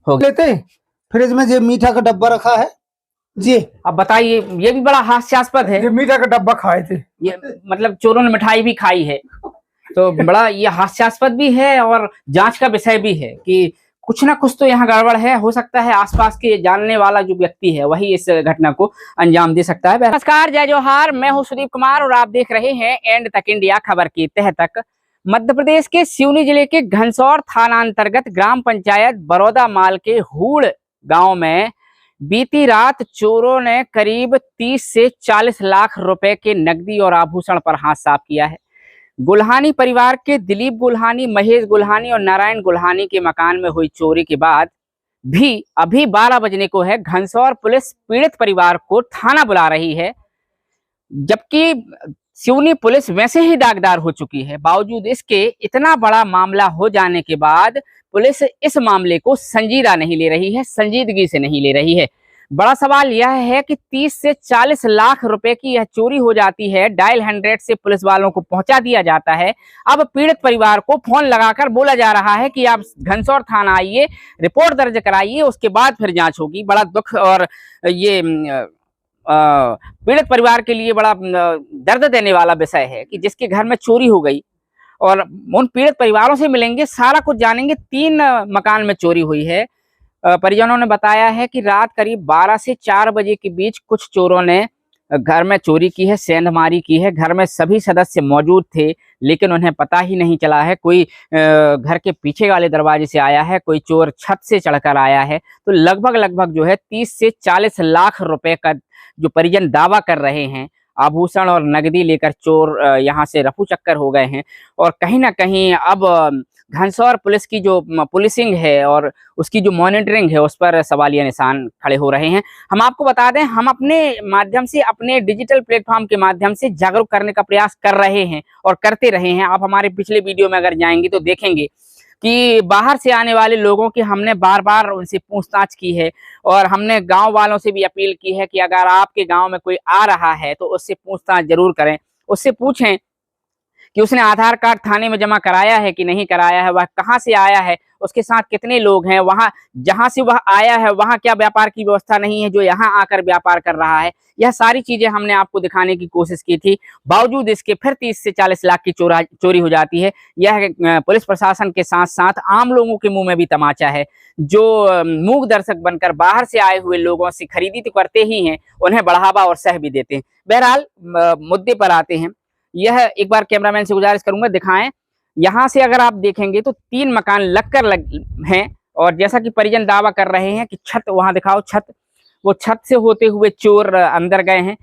हो गया। लेते फ्रिज में जो मीठा का डब्बा रखा है जी। अब बताइए, ये भी बड़ा हास्यास्पद है। ये मीठा का डब्बा खाए थे, ये मतलब चोरों ने मिठाई भी खाई है, तो बड़ा ये हास्यास्पद भी है और जांच का विषय भी है कि कुछ ना कुछ तो यहाँ गड़बड़ है। हो सकता है आसपास के जानने वाला जो व्यक्ति है वही इस घटना को अंजाम दे सकता है। नमस्कार, जय जोहार, मैं हूँ सुदीप कुमार और आप देख रहे हैं एंड तक इंडिया खबर की तह तक। मध्य प्रदेश के सिवनी जिले के घनसौर थाना अंतर्गत ग्राम पंचायत बरौदा माल के हूड़ गांव में बीती रात चोरों ने करीब 30 से 40 लाख रुपए के नकदी और आभूषण पर हाथ साफ किया है। गुल्हानी परिवार के दिलीप गुल्हानी, महेश गुल्हानी और नारायण गुल्हानी के मकान में हुई चोरी के बाद भी अभी 12 बजने को है। घनसौर पुलिस पीड़ित परिवार को थाना बुला रही है, जबकि सिवनी पुलिस वैसे ही दागदार हो चुकी है। बावजूद इसके इतना बड़ा मामला हो जाने के बाद पुलिस इस मामले को संजीदा नहीं ले रही है, संजीदगी से नहीं ले रही है। बड़ा सवाल यह है कि 30 से 40 लाख रुपए की यह चोरी हो जाती है, डायल 100 से पुलिस वालों को पहुंचा दिया जाता है। अब पीड़ित परिवार को फोन लगाकर बोला जा रहा है कि आप घनसौर थाना आइए, रिपोर्ट दर्ज कराइए, उसके बाद फिर जांच होगी। बड़ा दुख और ये पीड़ित परिवार के लिए बड़ा दर्द देने वाला विषय है कि जिसके घर में चोरी हो गई। और उन पीड़ित परिवारों से मिलेंगे, सारा कुछ जानेंगे। 3 मकान में चोरी हुई है। परिजनों ने बताया है कि रात करीब 12 से 4 बजे के बीच कुछ चोरों ने घर में चोरी की है, सेंधमारी की है। घर में सभी सदस्य मौजूद थे, लेकिन उन्हें पता ही नहीं चला है। कोई घर के पीछे वाले दरवाजे से आया है, कोई चोर छत से चढ़कर आया है। तो लगभग जो है 30 से 40 लाख रुपए का जो परिजन दावा कर रहे हैं, आभूषण और नकदी लेकर चोर यहाँ से रफू चक्कर हो गए हैं। और कहीं ना कहीं अब घनसौर पुलिस की जो पुलिसिंग है और उसकी जो मॉनिटरिंग है उस पर सवालिया निशान खड़े हो रहे हैं। हम आपको बता दें, हम अपने माध्यम से, अपने डिजिटल प्लेटफॉर्म के माध्यम से जागरूक करने का प्रयास कर रहे हैं और करते रहे हैं। आप हमारे पिछले वीडियो में अगर जाएंगे तो देखेंगे कि बाहर से आने वाले लोगों की हमने बार बार उनसे पूछताछ की है और हमने गांव वालों से भी अपील की है कि अगर आपके गांव में कोई आ रहा है तो उससे पूछताछ जरूर करें। उससे पूछें कि उसने आधार कार्ड थाने में जमा कराया है कि नहीं कराया है, वह कहाँ से आया है, उसके साथ कितने लोग हैं, वहां जहां से वह आया है वहां क्या व्यापार की व्यवस्था नहीं है जो यहाँ आकर व्यापार कर रहा है। यह सारी चीजें हमने आपको दिखाने की कोशिश की थी। बावजूद इसके फिर 30 से 40 लाख की चोरी हो जाती है। यह पुलिस प्रशासन के साथ साथ आम लोगों के मुंह में भी तमाचा है, जो मूक दर्शक बनकर बाहर से आए हुए लोगों से खरीदी तो करते ही हैं, उन्हें बढ़ावा और सह भी देते हैं। बहरहाल मुद्दे पर आते हैं। यह एक बार कैमरामैन से गुजारिश करूंगा दिखाएं। यहाँ से अगर आप देखेंगे तो 3 मकान लगकर हैं और जैसा कि परिजन दावा कर रहे हैं कि छत, वहां दिखाओ छत, वो छत से होते हुए चोर अंदर गए हैं।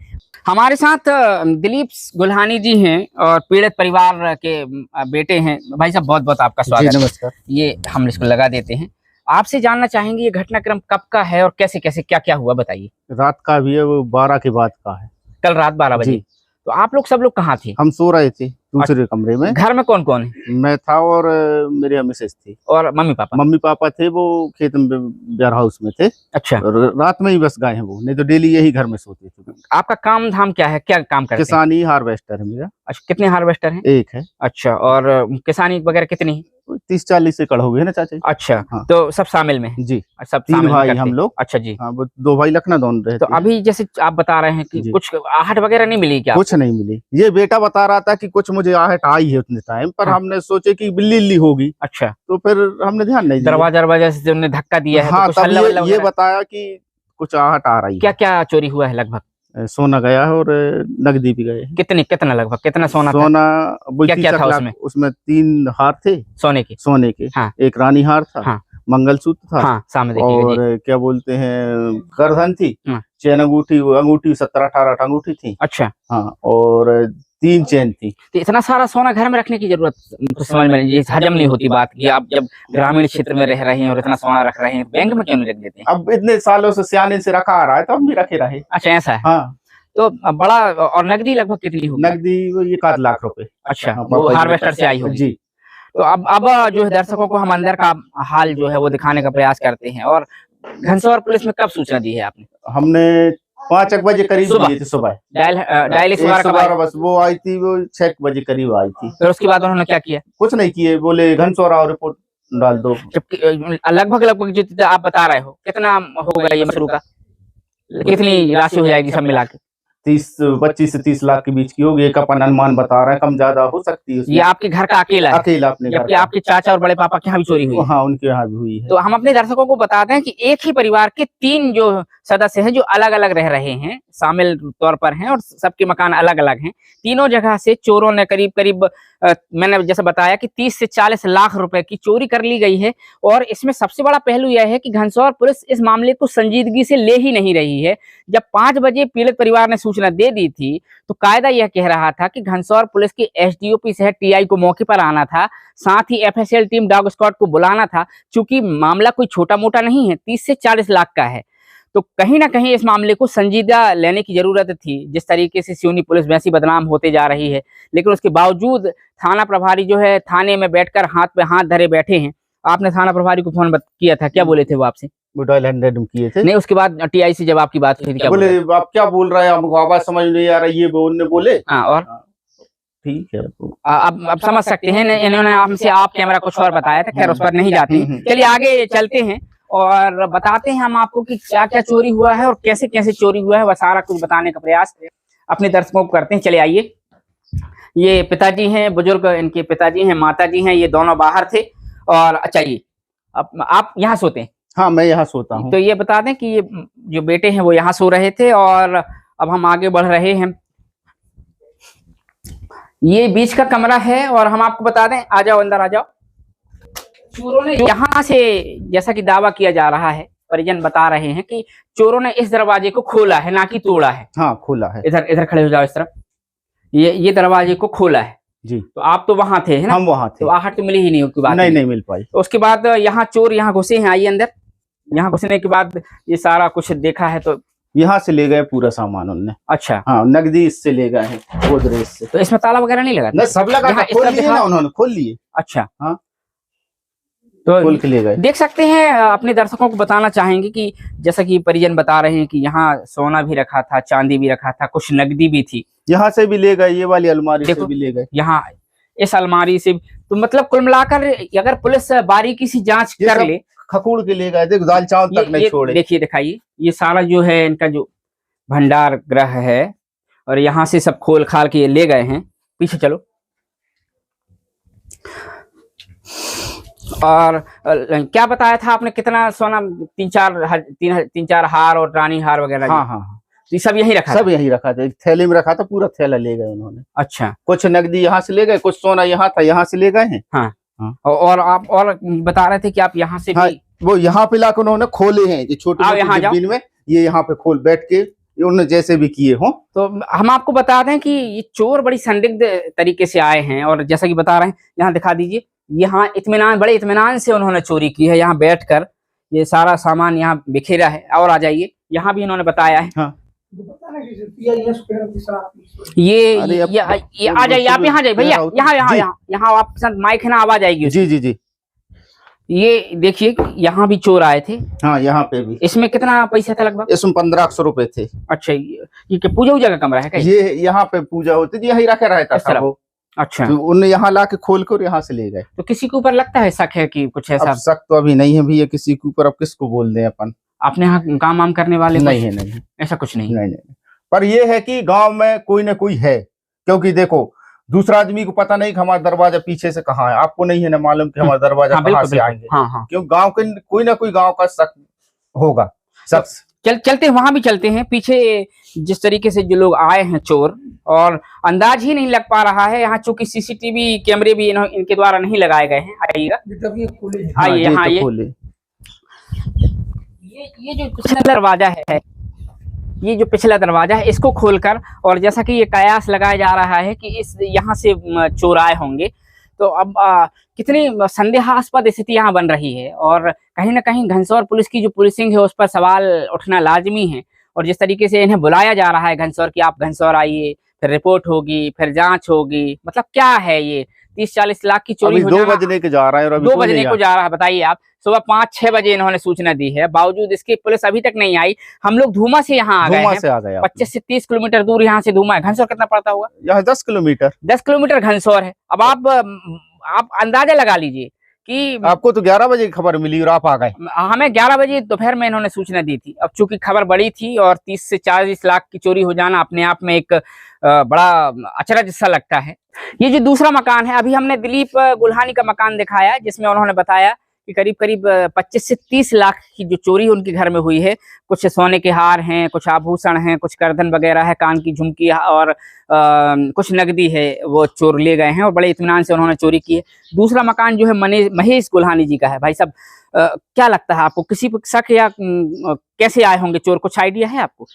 हमारे साथ दिलीप गुल्हानी जी हैं और पीड़ित परिवार के बेटे हैं। भाई साहब, बहुत बहुत आपका स्वागत। नमस्कार। ये हम इसको लगा देते हैं। आपसे जानना चाहेंगे ये घटनाक्रम कब का है और कैसे कैसे क्या क्या हुआ, बताइए। रात का भी है, वो 12 के बाद का है। कल रात 12 बजे। तो आप लोग सब लोग कहाँ थे? हम सो रहे थे दूसरे कमरे में। घर में कौन कौन है? मैं था और मेरे मिसेस थी और मम्मी पापा? मम्मी पापा थे, वो खेत में वेयर हाउस में थे। अच्छा। रात में ही बस गए हैं वो, नहीं तो डेली यही घर में सोते थे। आपका काम धाम क्या है, क्या काम करते हैं? किसानी हार्वेस्टर है मेरा। अच्छा, कितने हार्वेस्टर हैं? एक है। अच्छा, और किसानी वगैरह कितनी है? 30-40 एकड़ हो गए ना चाचा जी। अच्छा। हाँ। तो सब शामिल में जी, सब 3 भाई हम लोग। अच्छा जी। हाँ, वो 2 भाई लखनऊ दोनों रहते तो अभी जैसे आप बता रहे हैं कि कुछ आहट वगैरह नहीं मिली क्या? कुछ नहीं मिली। ये बेटा बता रहा था कि कुछ मुझे आहट आई है उतने टाइम पर। हाँ। हमने सोचे कि बिल्ली होगी। अच्छा। तो फिर हमने ध्यान नहीं दिया। दरवाजा से उन्हें धक्का दिया है? हाँ, तो तब ये बताया कि कुछ आहट आ रही है। क्या क्या चोरी हुआ है लगभग? सोना गया है और नकदी भी गए। कितना लगभग कितना सोना क्या था उसमें? उसमें 3 हार थे सोने के। हाँ। एक रानी हार था। हाँ। मंगलसूत्र था। हाँ, सामने और क्या बोलते हैं, करधन थी। हाँ। चैन अंगूठी 17-18 अंगूठी थी। अच्छा। हाँ, और 3 चैन थी। तो इतना सारा सोना घर में रखने की जरूरत समझ में ये हजम नहीं होती बात कि आप जब ग्रामीण क्षेत्र में रह रहे हैं और इतना सोना रख रहे हैं, बैंक में क्यों नहीं रख देते हैं? अब इतने सालों से सियाने से रखा आ रहा है तो हम भी रखे रहे। अच्छा, ऐसा है। हाँ। तो बड़ा, और नकदी लगभग कितनी होगी? नकदी वो 1 लाख रुपए। अच्छा, वो हार्वेस्टर से आई होगी जी। तो अब जो है दर्शकों को हम अंदर का हाल जो है वो दिखाने का प्रयास करते हैं। और घनसौर पुलिस में कब सूचना दी है आपने? हमने 5 बजे करीब दिए थे सुबह। डायल 112 बस वो आई थी, वो 6 बजे करीब आई थी। फिर उसके बाद उन्होंने क्या किया? कुछ नहीं किए, बोले घनसौर आओ रिपोर्ट डाल दो। लगभग लगभग जो आप बता रहे हो कितना होगा ये मशरूम का, कितनी राशि हो जाएगी सब मिला के? 25 से 30 लाख के बीच की होगी, एक अपन अनुमान बता रहे हैं, कम ज्यादा हो सकती है। ये आपके घर का अकेला अपने घर का। आपके चाचा और बड़े पापा के यहाँ भी चोरी हुई? हाँ, उनके यहाँ भी हुई है। तो हम अपने दर्शकों को बताते हैं कि एक ही परिवार के 3 जो सदस्य हैं जो अलग अलग रह रहे हैं, शामिल तौर पर हैं और सबके मकान अलग अलग हैं। तीनों जगह से चोरों ने करीब करीब मैंने जैसे बताया कि 30 से 40 लाख रुपए की चोरी कर ली गई है। और इसमें सबसे बड़ा पहलू यह है कि घनसौर पुलिस इस मामले को संजीदगी से ले ही नहीं रही है। जब 5 बजे पीड़ित परिवार ने सूचना दे दी थी तो कायदा यह कह रहा था कि घनसौर पुलिस की एसडीओपी शहर टीआई को मौके पर आना था, साथ ही एफएसएल टीम डॉग स्क्वाड को बुलाना था। चूंकि मामला कोई छोटा मोटा नहीं है, 30 से 40 लाख का है, तो कहीं ना कहीं इस मामले को संजीदा लेने की जरूरत थी। जिस तरीके से सिवनी पुलिस वैसी बदनाम होते जा रही है, लेकिन उसके बावजूद थाना प्रभारी जो है थाने में बैठकर हाथ पे हाथ धरे बैठे हैं। आपने थाना प्रभारी को फोन किया था, क्या बोले थे वो आपसे? वो डायल 100 किए थे। नहीं, उसके बाद टीआई से जब आपकी बात हुई थी क्या बोले? आप क्या बोल रहे हैं, हमको आवाज समझ नहीं आ रही है, उन्होंने बोले। हाँ, और ठीक है, अब समझ सकते हैं इन्होंने हमसे आप कैमरा कुछ और बताया था। खैर उस पर नहीं जाते, चलिए आगे चलते हैं और बताते हैं हम आपको कि क्या क्या चोरी हुआ है और कैसे कैसे चोरी हुआ है, वह सारा कुछ बताने का प्रयास अपने दर्शकों को करते हैं। चले आइए, ये पिताजी हैं, बुजुर्ग इनके पिताजी हैं, माताजी हैं, ये दोनों बाहर थे। और अच्छा, ये आप यहाँ सोते हैं? हाँ, मैं यहाँ सोता हूँ। तो ये बता दें कि ये जो बेटे हैं वो यहाँ सो रहे थे और अब हम आगे बढ़ रहे हैं। ये बीच का कमरा है और हम आपको बता दें, आ जाओ अंदर आ जाओ। चोरों ने यहाँ से, जैसा कि दावा किया जा रहा है, परिजन बता रहे हैं कि चोरों ने इस दरवाजे को खोला है, ना कि तोड़ा है। हाँ, खोला है। इधर खड़े हो जाओ इस तरफ। ये दरवाजे को खोला है जी। तो आप तो वहां थे, है ना? हम वहां थे। तो आहट तो मिली ही नहीं उसकी बात? नहीं मिल पाई। तो उसके बाद यहाँ चोर यहाँ घुसे हैं, आइए अंदर। यहाँ घुसने के बाद ये सारा कुछ देखा है तो यहाँ से ले गए पूरा सामान उनने। अच्छा, हाँ, नकदी इससे ले गए हैं, गोदरेज से। तो इसमें ताला वगैरह नहीं लगा? नहीं, सब लगा था, खोल लिए ना उन्होंने, खोल लिए। अच्छा, हाँ, तो खोल के ले गए। देख सकते हैं, अपने दर्शकों को बताना चाहेंगे कि जैसा कि परिजन बता रहे हैं कि यहाँ सोना भी रखा था, चांदी भी रखा था, कुछ नकदी भी थी। यहाँ से भी ले गए, ये वाली अलमारी से भी ले गए, यहाँ इस अलमारी से। तो मतलब कुल मिलाकर अगर पुलिस बारीकी से जांच कर ले, खकूड़ के ले गए। देखो, दाल चावल तक नहीं छोड़े। देखिए, दिखाइए, ये सारा जो है इनका जो भंडार गृह है और यहाँ से सब खोल खाल के ले गए हैं। पीछे चलो। और क्या बताया था आपने, कितना सोना? 3-4 हार और रानी हार वगैरह? हाँ, ये सब यही रखा? सब यही रखा था, एक थैले में रखा था, पूरा थैला ले गए उन्होंने। अच्छा, कुछ नकदी यहाँ से ले गए, कुछ सोना यहाँ था, यहाँ से ले गए हैं। हाँ। और आप और बता रहे थे कि आप यहाँ से भी वो यहाँ पे लाकर उन्होंने खोले हैं, ये छोटे में, ये यहाँ पे खोल बैठ के उन्होंने जैसे भी किए हो। तो हम आपको बता दें कि ये चोर बड़ी संदिग्ध तरीके से आए हैं और जैसा कि बता रहे हैं, यहाँ दिखा दीजिए, यहाँ बड़े इत्मीनान से उन्होंने चोरी की है। यहाँ बैठकर ये सारा सामान यहाँ बिखेरा है। और आ जाइए, यहाँ भी इन्होंने बताया है। हाँ। ये आ जाइए आप, यहाँ जाइए भैया, यहाँ आप माइक है ना, आवाज आएगी। जी। ये देखिए, यहाँ भी चोर आए थे। हाँ, यहाँ पे भी। इसमें कितना पैसा था लगभग? इसमें 1500 रुपए थे। अच्छा, ये पूजा उजा का कमरा है क्या? ये यहाँ पे पूजा होती थी, यही रखा रहता था वो। अच्छा, तो उन्हें यहाँ ला के खोल कर यहाँ से ले गए। तो किसी के ऊपर लगता है शक है कि कुछ ऐसा? शक तो अभी नहीं है भैया किसी के ऊपर, अब किसको बोल दें अपन। आपने यहाँ काम वाम करने वाले? नहीं, ऐसा कुछ नहीं। पर ये है कि गांव में कोई ना कोई है, क्योंकि देखो दूसरा आदमी को पता नहीं कि हमारा दरवाजा पीछे से कहाँ है, आपको नहीं है ना मालूम कि हमारा दरवाजा कहाँ से आएंगे। हाँ। क्यों गांव के कोई ना कोई गांव का शक होगा, शख्स। चलते हैं, वहां भी चलते हैं। पीछे जिस तरीके से जो लोग आए हैं चोर, और अंदाज ही नहीं लग पा रहा है यहाँ, चूंकि सीसीटीवी कैमरे भी इनके द्वारा नहीं लगाए गए हैं। आइएगा, आइए। हाँ, ये जो पिछला दरवाजा है, ये जो पिछला दरवाजा है, इसको खोलकर, और जैसा कि ये कयास लगाया जा रहा है कि इस यहाँ से चोर आए होंगे, तो अब कितनी संदेहास्पद स्थिति यहाँ बन रही है। और कहीं ना कहीं घनसौर पुलिस की जो पुलिसिंग है उस पर सवाल उठना लाजमी है। और जिस तरीके से इन्हें बुलाया जा रहा है घनसौर की, आप घनसौर आइए, फिर रिपोर्ट होगी, फिर जांच होगी, मतलब क्या है ये? 30-40 लाख की चोरी हो 2 बजने के जा रहा है, और अभी 2 बजने को जा रहा है। बताइए आप, सुबह 5-6 बजे इन्होंने सूचना दी है, बावजूद इसकी पुलिस अभी तक नहीं आई। हम लोग धूमा से यहाँ आ गए हैं, 25 से 30 किलोमीटर दूर यहाँ से धूमा है। घनसौर कितना पड़ता हुआ? यहाँ 10 किलोमीटर। 10 किलोमीटर घनसौर है। अब आप अंदाजा लगा लीजिए कि आपको तो 11 बजे की खबर मिली और आप आ गए। हमें 11 बजे दोपहर में इन्होंने सूचना दी थी। अब चूंकि खबर बड़ी थी और 30 से 40 लाख की चोरी हो जाना अपने आप में एक बड़ा अचरज सा लगता है। ये जो दूसरा मकान है, अभी हमने दिलीप गुल्हानी का मकान दिखाया, जिसमें उन्होंने बताया कि करीब करीब 25 से 30 लाख की जो चोरी उनके घर में हुई है। कुछ सोने के हार हैं, कुछ आभूषण हैं, कुछ करधन वगैरह है, कान की झुमकी और कुछ नकदी है, वो चोर ले गए हैं और बड़े इत्मीनान से उन्होंने चोरी की है। दूसरा मकान जो है महेश गुल्हानी जी का है। भाई साहब, क्या लगता है आपको, किसी पर शक या कैसे आए होंगे चोर, कुछ आइडिया है आपको?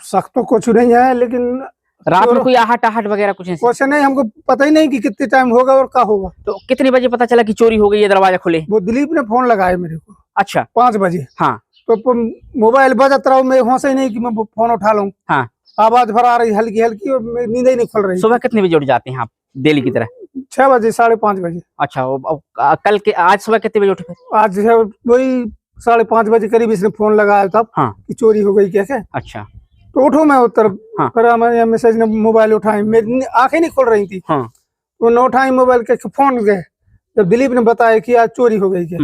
शक तो कुछ नहीं है, लेकिन रात में कोई आहट आहट वगैरह कुछ कुछ नहीं, हमको पता ही नहीं कि कितने टाइम होगा और क्या होगा। तो कितने बजे पता चला कि चोरी हो गई है, दरवाजा खुले? वो दिलीप ने फोन लगाया मेरे को। अच्छा, 5 बजे। हाँ। तो मोबाइल बजत रहा, मैं होश ही नहीं कि मैं फोन उठा लूं। हाँ। आवाज भर आ रही हल्की हल्की और नींद ही नहीं खुल रही। सुबह कितने बजे उठ जाते हैं आप डेली की तरह? 6 बजे, 5:30 बजे। अच्छा, कल के आज सुबह कितने बजे उठे फिर? आज वही 5:30 बजे करीब इसने फोन लगाया तब। हाँ। कि चोरी हो गई क्या? अच्छा, तो उठो मैं उतर। हाँ। फिर हमारे मैसेज ने मोबाइल उठाई, मेरी आंखें नहीं खुल रही थी। हाँ। वो न उठाई मोबाइल के, फोन गए। जब दिलीप ने बताया कि आज चोरी हो गई क्या,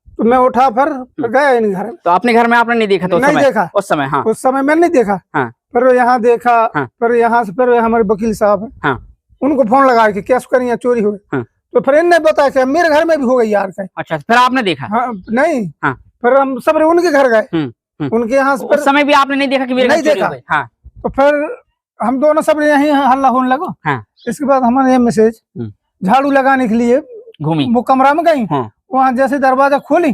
तो मैं उठा, फिर गया इन घर। तो अपने घर में आपने नहीं देखा? तो नहीं देखा उस समय। हाँ। उस समय मैंने नहीं देखा। हाँ। फिर यहाँ देखा। हाँ। फिर यहाँ से फिर हमारे वकील साहब, हाँ, उनको फोन लगाया कि क्या करें, यहाँ चोरी हो गई। हाँ। तो फिर इनने बताया कि मेरे घर में भी हो गई यार। अच्छा, फिर आपने देखा? हाँ, नहीं। हाँ। फिर हम सब उनके घर गए, उनके यहाँ से। उस समय भी आपने नहीं देखा कि मेरे घर चोरी हो गई? हाँ। तो फिर हम दोनों सब यहीं हल्ला होने लगा। हाँ। इसके बाद हमारे यहाँ मैसेज, झाड़ू लगाने के लिए घूमी, वो कमरा में गई। हाँ। वहाँ जैसे दरवाजा खोली,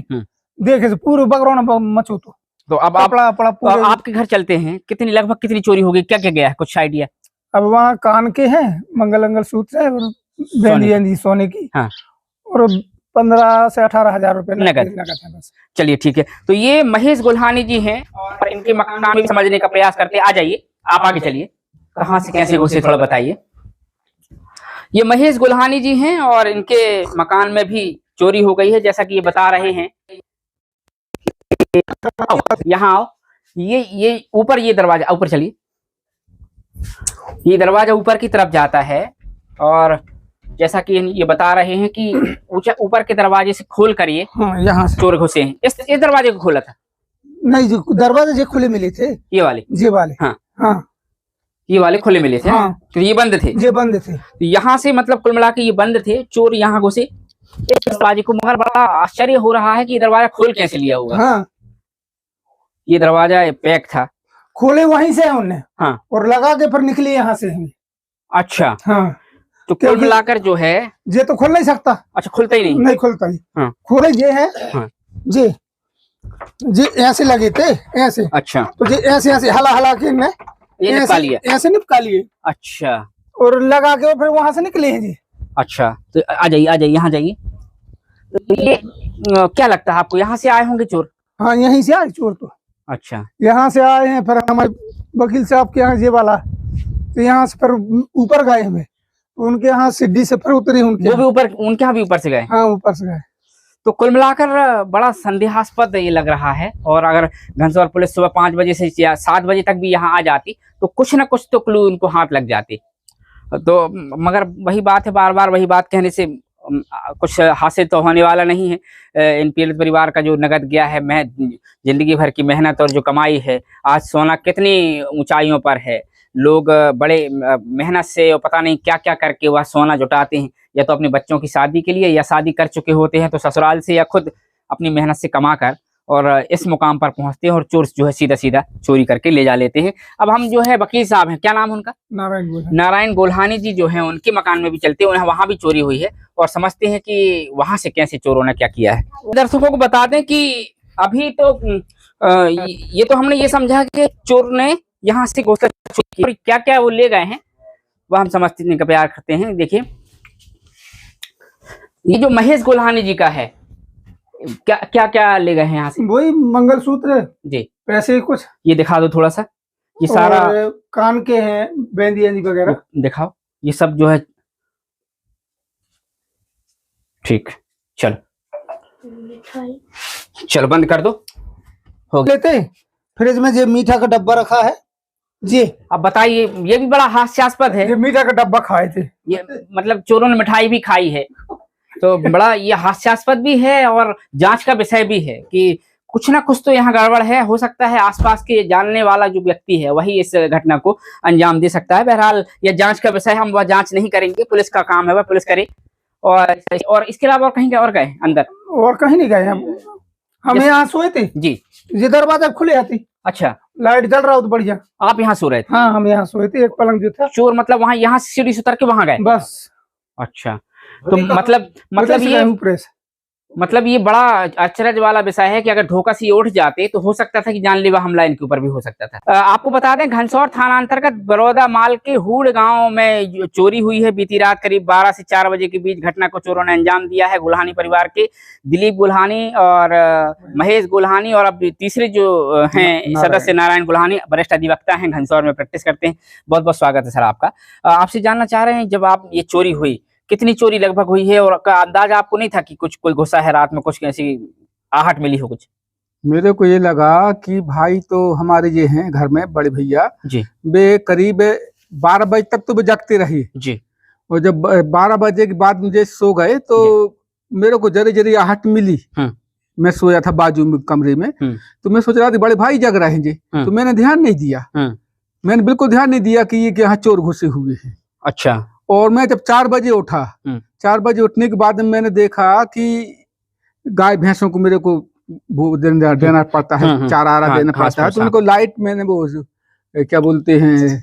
देखे पूरे बगरौना मचो। तो अब आपके घर चलते हैं, लगभग कितनी चोरी हो गई, क्या क्या गया है, कुछ आइडिया? अब वहाँ कान के हैं, मंगल सूत्र है और बेंदी सोने की। हाँ। और 15 से 18 हजार रुपए नगद है बस। चलिए ठीक है। तो ये महेश गुल्हानी जी हैं और इनके मकान में समझने का प्रयास करते हैं। आ जाइए, आप आगे चलिए, कहाँ से कैसे घुसे थोड़ा बताइए। ये महेश गुल्हानी जी हैं और इनके मकान में भी चोरी हो गई है, जैसा कि ये बता रहे हैं। यहाँ आओ, ये ऊपर, ये दरवाजा ऊपर, चलिए। ये दरवाजा ऊपर की तरफ जाता है और जैसा कि ये बता रहे हैं कि ऊपर के दरवाजे से खोल कर ये यहाँ से चोर घुसे हैं। इस दरवाजे को खोला था? नहीं, जो दरवाजे जो खुले मिले थे, ये वाले। हाँ। हाँ, ये वाले खुले मिले थे। हाँ। तो ये बंद थे? ये बंद थे। तो यहाँ से मतलब कुल मिला के ये बंद थे, चोर यहाँ घुसे इस दरवाजे को। मगर बड़ा आश्चर्य हो रहा है कि ये दरवाजा खोल कैसे लिया होगा। हाँ। ये दरवाजा पैक था, खोले वहीं से उनने। हाँ। और लगा के फिर निकले यहाँ से। अच्छा। हाँ। तो कुल मिलाकर जो है ये तो खुल नहीं सकता। अच्छा, खुलता ही नहीं? नहीं खुलता ही। हाँ। खोले ये है। हाँ। जी ऐसे लगे थे, ऐसे। अच्छा। तो ये ऐसे हला के ऐसे निपका लिए। अच्छा। और लगा के फिर वहां से निकले हैं जी। अच्छा, तो आ जाइए, यहाँ जाइए। तो ये क्या लगता है आपको, यहाँ से आए होंगे चोर? हाँ, यहीं से आए चोर तो। अच्छा, यहाँ से आए हैं। फिर हमारे वकील साहब के यहाँ ये वाला, तो यहाँ से फिर ऊपर गए हमें, उनके यहाँ सीढ़ी से फिर उतरे। उनके यहाँ भी ऊपर से गए? हाँ, ऊपर से गए। तो कुल मिलाकर बड़ा संदेहास्पद ये लग रहा है। और अगर घनसौर पुलिस सुबह 5 बजे से 7 बजे तक भी यहाँ आ जाती तो कुछ न कुछ तो क्लू इनको हाथ लग जाते। तो मगर वही बात है, बार बार वही बात कहने से कुछ हासिल तो होने वाला नहीं है। इन पीड़ित परिवार का जो नगद गया है, जिंदगी भर की मेहनत और जो कमाई है। आज सोना कितनी ऊंचाइयों पर है, लोग बड़े मेहनत से और पता नहीं क्या क्या करके वह सोना जुटाते हैं, या तो अपने बच्चों की शादी के लिए, या शादी कर चुके होते हैं तो ससुराल से, या खुद अपनी मेहनत से कमा कर और इस मुकाम पर पहुंचते हैं और चोर जो है सीधा सीधा चोरी करके ले जा लेते हैं। अब हम जो है वकील साहब हैं, क्या नाम है उनका? नारायण गोल्हानी जी जो है, उनके मकान में भी चलते हैं। वहां भी चोरी हुई है और समझते हैं कि वहां से कैसे चोरों ने क्या किया है। दर्शकों को बता दें कि अभी तो ये तो हमने ये समझा कि चोर ने यहाँ से घुसकर क्या क्या वो ले गए हैं, वह हम समझने का प्रयास करते हैं। देखिए, ये जो महेश गुल्हानी जी का है, क्या क्या ले गए हैं यहाँ से? वही मंगलसूत्र जी, पैसे कुछ। ये दिखा दो थोड़ा सा, ये सारा कान के हैं, बेंदी वगैरह दिखाओ। ये सब जो है, ठीक, चलो बंद कर दो। हो लेते फ्रिज में जो मीठा का डब्बा रखा है जी। अब बताइए, ये भी बड़ा हास्यास्पद है। ये मीठा का डब्बा खाए थे, ये मतलब चोरों ने मिठाई भी खाई है। तो बड़ा ये हास्यास्पद भी है और जांच का विषय भी है कि कुछ ना कुछ तो यहाँ गड़बड़ है। हो सकता है आसपास के जानने वाला जो व्यक्ति है वही इस घटना को अंजाम दे सकता है। बहरहाल यह जांच का विषय, हम वह जांच नहीं करेंगे, पुलिस का काम है, वह पुलिस करे। और इसके अलावा और कहीं और गए अंदर? और कहीं नहीं गए हम यहाँ सोए थे जी। ये दरवाजा खुले आती, अच्छा, लाइट जल रहा हो तो बढ़िया। आप यहाँ सो रहे थे? हाँ, हम यहाँ सोए थे, एक पलंग जो था। चोर मतलब वहां यहाँ से सीढ़ी से उतर के वहां गए? बस। अच्छा, तो मतलब ये बड़ा आश्चर्य वाला विषय है कि अगर धोखा से उठ जाते तो हो सकता था कि जानलेवा हमला इनके ऊपर भी हो सकता था। आपको बता दें, घनसौर थाना अंतर्गत बरौदा माल के हूड़ गांव में चोरी हुई है। बीती रात करीब 12 से 4 बजे के बीच घटना को चोरों ने अंजाम दिया है। गुल्हानी परिवार के दिलीप गुल्हानी और महेश गुल्हानी और अब तीसरे जो हैं सदस्य नारायण गुल्हानी, वरिष्ठ अधिवक्ता हैं, घनसौर में प्रैक्टिस करते हैं। बहुत बहुत स्वागत है सर आपका। आपसे जानना चाह रहे हैं, जब आप ये चोरी हुई, कितनी चोरी लगभग हुई है और का अंदाजा आपको नहीं था कि कुछ कोई घुसा है रात में, कुछ ऐसी आहट मिली हो कुछ? मेरे को ये लगा कि भाई तो हमारे ये हैं घर में बड़े भैया जी, वे करीब 12 बजे तक तो वे जगते रही जी। और जब 12 बजे के बाद मुझे सो गए तो मेरे को जरी जरी आहट मिली। मैं सोया था बाजू में कमरे में, तो मैं सोच रहा था बड़े भाई जग रहे हैं जी, तो मैंने ध्यान नहीं दिया। मैंने बिल्कुल ध्यान नहीं दिया कि ये यहाँ चोर घुसे हुए हैं। अच्छा। और मैं जब 4 बजे उठा, 4 बजे उठने के बाद मैंने देखा कि गाय भैंसों को मेरे को देना पड़ता है, चारा देना पड़ता है, तो उनको लाइट मैंने वो क्या बोलते हैं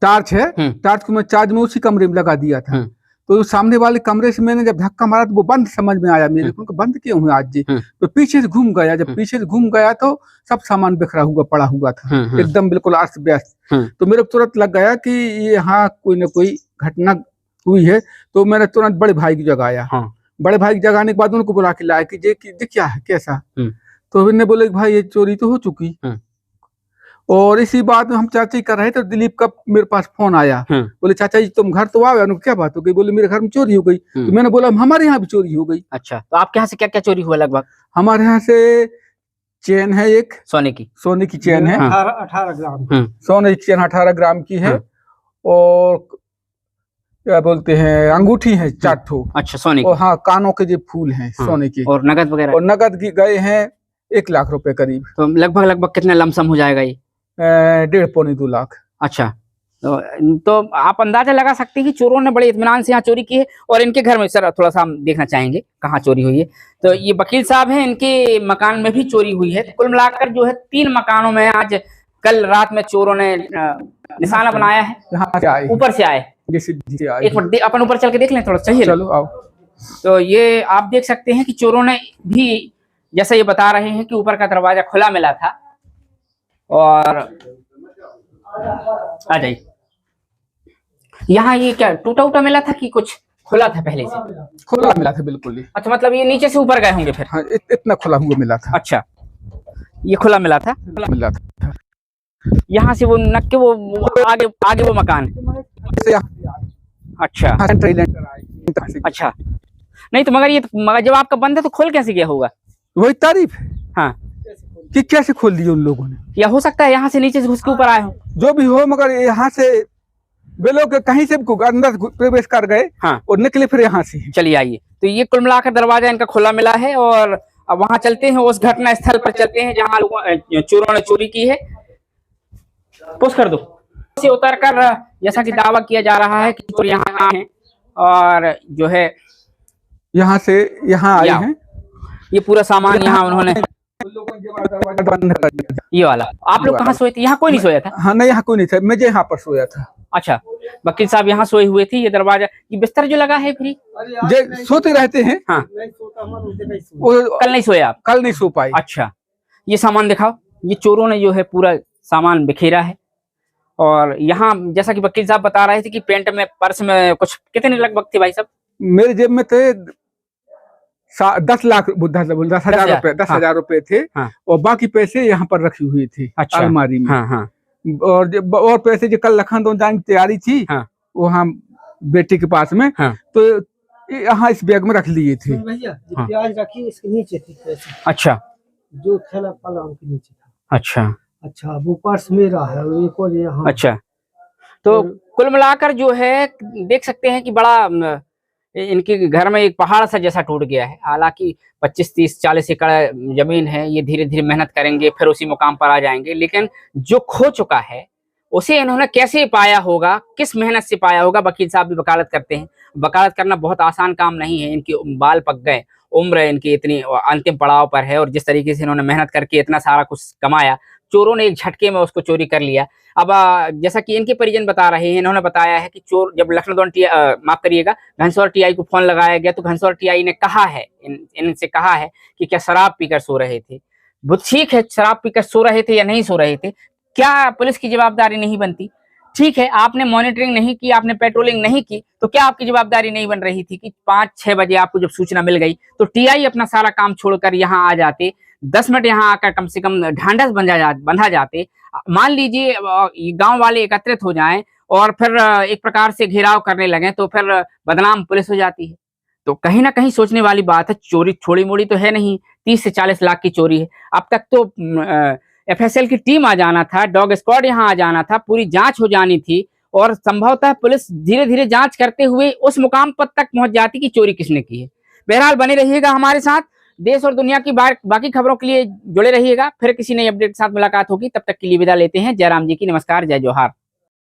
टार्च है, टार्च को मैं चार्ज में उसी कमरे में लगा दिया था। तो सामने वाले कमरे से मैंने जब धक्का मारा तो वो बंद समझ में आया मेरे को, बंद क्यों हुआ आज जी। तो पीछे से घूम गया, जब पीछे से घूम गया तो सब सामान बिखरा हुआ पड़ा हुआ था, एकदम बिल्कुल अस्त व्यस्त। तो मेरे को तुरंत लग गया कि ये यहाँ कोई ना कोई घटना हुई है। तो मैंने तुरंत बड़े भाई की जगाया। बड़े भाई की जगाने के बाद उनको बुला के लाया कि ये क्या है, कैसा। तो उन्होंने बोले भाई ये चोरी तो हो चुकी। और इसी बात में हम चाचा कर रहे थे, दिलीप का मेरे पास फोन आया, बोले चाचा जी तुम घर तो आओ। क्या बात हो गई? बोले मेरे घर में चोरी हो गई। तो मैंने बोला हमारे यहाँ भी चोरी हो गई। अच्छा, तो आपके यहाँ से क्या क्या चोरी हुआ लगभग? हमारे यहाँ से चेन है एक सोने की चेन है, 18 ग्राम सोने की चेन 18 ग्राम की है। और क्या बोलते हैं अंगूठी है 4 ठो। अच्छा, सोने की। और हाँ, कानों के जो फूल हैं सोने के। और नगद वगैरह? और नगद की गए हैं 1 लाख रुपए करीब। तो लगभग कितने लमसम हो जाएगा ये? 1.5-2 लाख। अच्छा, तो आप अंदाजा लगा सकते हैं कि चोरों ने बड़े इत्मीनान से यहाँ चोरी की है। और इनके घर में सर थोड़ा सा हम देखना चाहेंगे कहाँ चोरी हुई है। तो ये वकील साहब हैं, इनके मकान में भी चोरी हुई है। कुल मिलाकर जो है 3 मकानों में आज कल रात में चोरों ने निशाना बनाया है। ऊपर से आए, एक मिनट अपन ऊपर चल के देख लें थोड़ा, चाहिए? चलो आओ। तो ये आप देख सकते हैं कि चोरों ने भी, जैसा ये बता रहे हैं कि ऊपर का दरवाजा खुला मिला था। और आ जाइए, यहाँ ये क्या टूटा मिला था कि कुछ खुला था पहले से? खुला मिला था बिल्कुल ही। अच्छा, मतलब ये नीचे से ऊपर गए होंगे फिर? हाँ, इतना खुला हुआ मिला था। अच्छा, ये खुला मिला था। यहाँ से वो नक के वो आगे वो मकान है। अच्छा अच्छा, नहीं तो मगर जब आपका बंद है तो खोल कैसे गया होगा? वही तारीफ है। हाँ, कि कैसे खोल दिए उन लोगों ने? या हो सकता है यहाँ से नीचे से घुस के ऊपर आए हो? जो भी हो, मगर यहाँ से वे लोग कहीं से अंदर प्रवेश कर गए। हाँ, और निकले फिर यहाँ से। चलिए आइए, तो ये कुल मिलाकर दरवाजा इनका खुला मिला है। और अब वहां चलते हैं, उस घटना स्थल पर चलते हैं जहाँ चोरों ने चोरी की है। पुश कर दो। से उतर कर जैसा कि दावा किया जा रहा है कि चोर यहाँ है और जो है यहाँ से यहाँ आए हैं। ये पूरा सामान यहाँ उन्होंने ये वाला। आप लोग कहाँ सोए थे? यहाँ कोई नहीं सोया था? हाँ, नहीं यहाँ कोई नहीं था, मैं यहाँ पर सोया था। अच्छा, वकील साहब यहाँ सोए हुए थे। ये दरवाजा, ये बिस्तर जो लगा है फ्री, सोते रहते हैं। हाँ, कल नहीं सोया आप? कल नहीं सो पाए। अच्छा, ये सामान दिखाओ। ये चोरों ने जो है पूरा सामान बिखेरा है। और यहाँ जैसा कि वकील साहब बता रहे थे कि पेंट में, पर्स में कुछ कितने लगभग थे भाई साहब? मेरे जेब में थे 10 लाख 10,000 रुपए थे। हाँ। और बाकी पैसे यहाँ पर रखी हुई थी। अच्छा। अलमारी में। हाँ, हाँ। और पैसे जो कल लखनऊ जाने की तैयारी थी। हाँ। वहाँ बेटी के पास में। हाँ। तो यहाँ इस बैग में रख लिए थे। भैया प्याज रखी इसके नीचे थी पैसे। अच्छा, जो थैला पड़ा उनके नीचे था। अच्छा, वो पर्स मेरा है, एक और यहाँ। अच्छा, तो कुल मिलाकर जो है देख सकते हैं कि बड़ा इनके घर में एक पहाड़ सा जैसा टूट गया है। हालांकि 25, 30, 40 एकड़ जमीन है, ये धीरे धीरे मेहनत करेंगे फिर उसी मुकाम पर आ जाएंगे, लेकिन जो खो चुका है उसे इन्होंने कैसे पाया होगा, किस मेहनत से पाया होगा। वकील साहब भी वकालत करते हैं, वकालत करना बहुत आसान काम नहीं है। इनकी बाल पक गए, उम्र इनकी इतनी अंतिम पड़ाव पर है, और जिस तरीके से इन्होंने मेहनत करके इतना सारा कुछ कमाया, चोरों ने एक झटके में उसको चोरी कर लिया। अब जैसा कि इनके परिजन बता रहे हैं, इन्होंने बताया है कि चोर जब लखनऊ माफ करिएगा घनसौर टीआई को फोन लगाया गया तो घनसौर टीआई ने कहा है, इनसे कहा है कि क्या शराब पीकर सो रहे थे। वो ठीक है, शराब पीकर सो रहे थे या नहीं सो रहे थे, क्या पुलिस की जवाबदारी नहीं बनती? ठीक है, आपने मॉनिटरिंग नहीं की, आपने पेट्रोलिंग नहीं की, तो क्या आपकी जवाबदारी नहीं बन रही थी कि 5-6 बजे आपको जब सूचना मिल गई तो टीआई अपना सारा काम छोड़कर यहाँ आ जाते, 10 मिनट यहाँ आकर कम से कम ढांढस बंधा जाते। मान लीजिए गांव वाले एकत्रित हो जाएं और फिर एक प्रकार से घेराव करने लगे तो फिर बदनाम पुलिस हो जाती है। तो कहीं ना कहीं सोचने वाली बात है। चोरी थोड़ी मोड़ी तो है नहीं, 30 से 40 लाख की चोरी है। अब तक तो एफएसएल की टीम आ जाना था, डॉग स्क्वाड यहाँ आ जाना था, पूरी जांच हो जानी थी, और संभवतः पुलिस धीरे धीरे जांच करते हुए उस मुकाम पर तक पहुंच जाती कि चोरी किसने की है। बहरहाल बने रहिएगा हमारे साथ, देश और दुनिया की बाकी खबरों के लिए जुड़े रहिएगा। फिर किसी नई अपडेट के साथ मुलाकात होगी, तब तक के लिए विदा लेते हैं। जयराम जी की नमस्कार, जय जोहार।